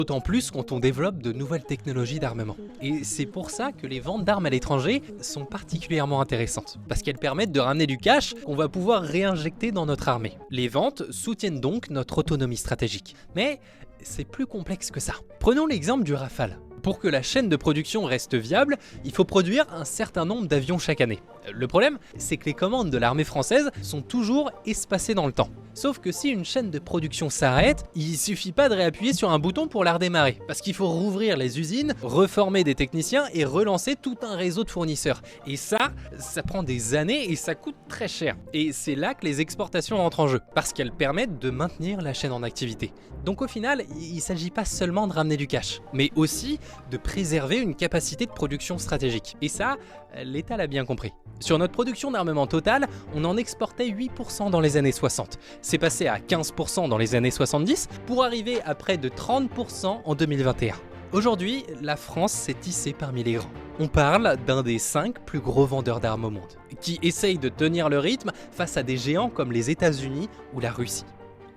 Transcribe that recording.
D'autant plus quand on développe de nouvelles technologies d'armement. Et c'est pour ça que les ventes d'armes à l'étranger sont particulièrement intéressantes, parce qu'elles permettent de ramener du cash qu'on va pouvoir réinjecter dans notre armée. Les ventes soutiennent donc notre autonomie stratégique. Mais c'est plus complexe que ça. Prenons l'exemple du Rafale. Pour que la chaîne de production reste viable, il faut produire un certain nombre d'avions chaque année. Le problème, c'est que les commandes de l'armée française sont toujours espacées dans le temps. Sauf que si une chaîne de production s'arrête, il suffit pas de réappuyer sur un bouton pour la redémarrer. Parce qu'il faut rouvrir les usines, reformer des techniciens et relancer tout un réseau de fournisseurs. Et ça prend des années et ça coûte très cher. Et c'est là que les exportations entrent en jeu, parce qu'elles permettent de maintenir la chaîne en activité. Donc au final, il ne s'agit pas seulement de ramener du cash, mais aussi de préserver une capacité de production stratégique. Et ça, l'État l'a bien compris. Sur notre production d'armement totale, on en exportait 8% dans les années 60. C'est passé à 15% dans les années 70 pour arriver à près de 30% en 2021. Aujourd'hui, la France s'est hissée parmi les grands. On parle d'un des 5 plus gros vendeurs d'armes au monde, qui essaye de tenir le rythme face à des géants comme les États-Unis ou la Russie.